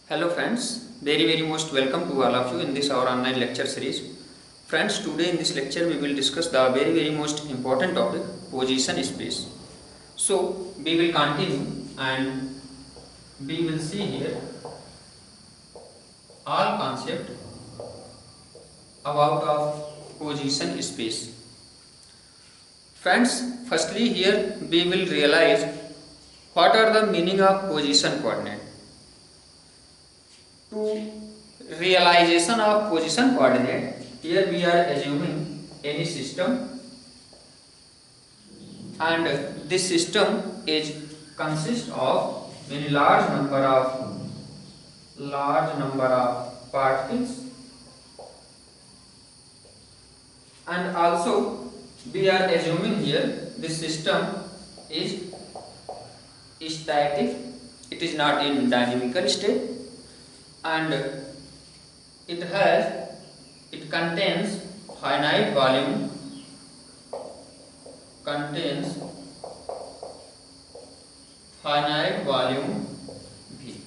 Hello friends, very most welcome to all of you in this our online lecture series. Friends, today in this lecture we will discuss the very most important topic, position space. So we will continue and we will see here all concept about of position space. Friends, firstly here we will realize what are the meaning of position coordinate. To realization of position coordinate, here we are assuming any system, and this system is consist of many large number of particles, and also we are assuming here this system is static, it is not in dynamical state, and it contains finite volume, V.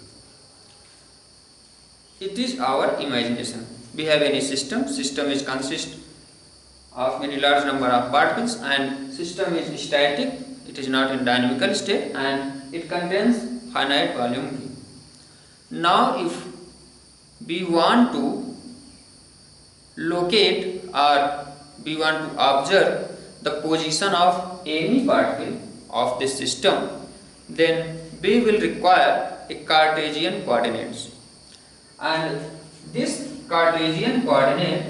It is our imagination. We have any system is consist of many large number of particles, and system is static, it is not in dynamical state, and it contains finite volume V. Now if we want to locate or we want to observe the position of any particle of this system, then we will require a Cartesian coordinates, and this Cartesian coordinate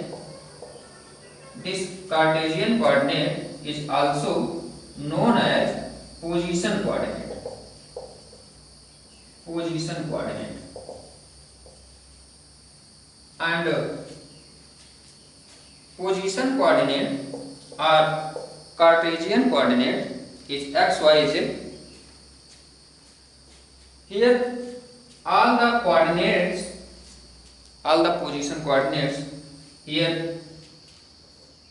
is also known as position coordinate. And position coordinate or Cartesian coordinate is x, y, z. Here all the position coordinates here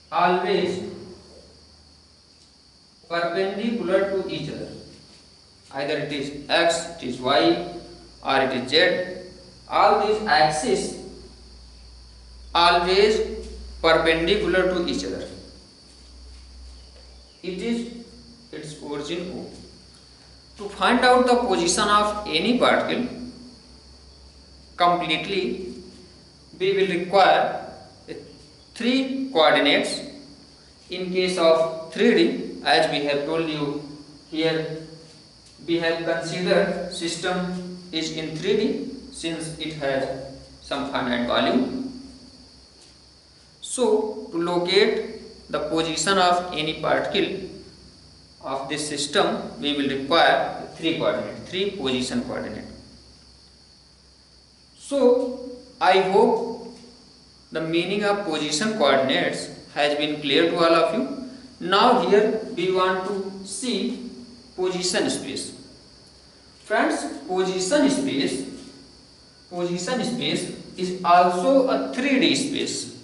always perpendicular to each other. Either it is x, it is y, or it is z. All these axes always perpendicular to each other. It is its origin O. To find out the position of any particle completely, we will require three coordinates. In case of 3D, as we have told you, here we have considered system is in 3D since it has some finite volume. So to locate the position of any particle of this system, we will require three position coordinate. So I hope the meaning of position coordinates has been clear to all of you. Now here we want to see position space. Friends, position space is also a 3D space.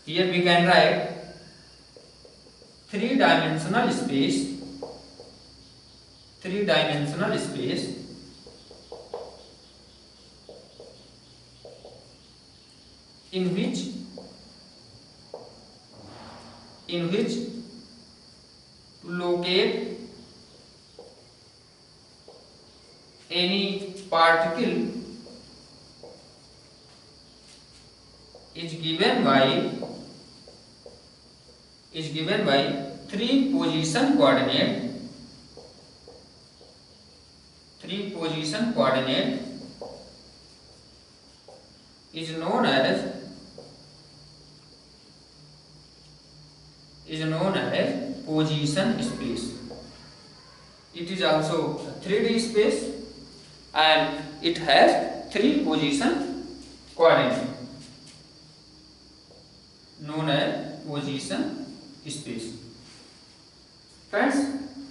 Here we can write three-dimensional space in which to locate any particle is given by three position coordinate is known as position space. It is also a 3D space and it has three position coordinate known as position space. Friends,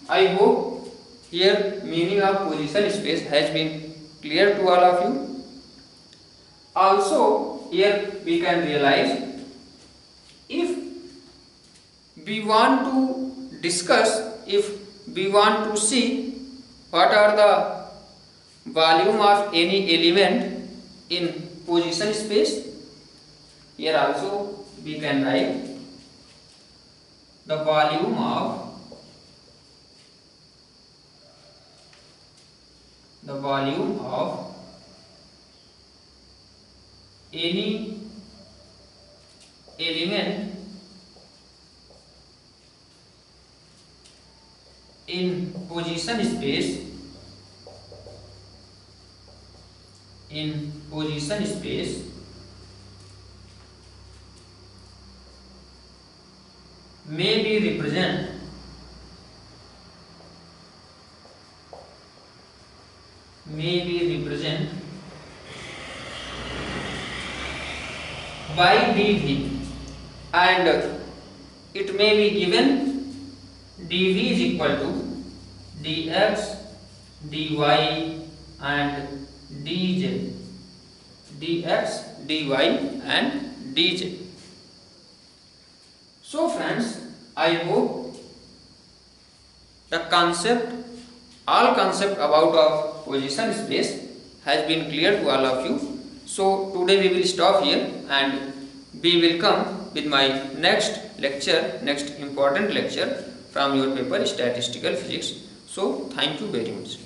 I hope here meaning of position space has been clear to all of you. Also here we can realize, if we want to discuss, if we want to see what are the volume of any element in position space. Here also we can write the volume of any element in position space may be represented by dV, and it may be given dV is equal to dx, dy and dz, dx, dy and dz. So friends, I hope all concept about of position space has been clear to all of you. So today we will stop here and we will come with my next important lecture from your paper Statistical Physics. So thank you very much.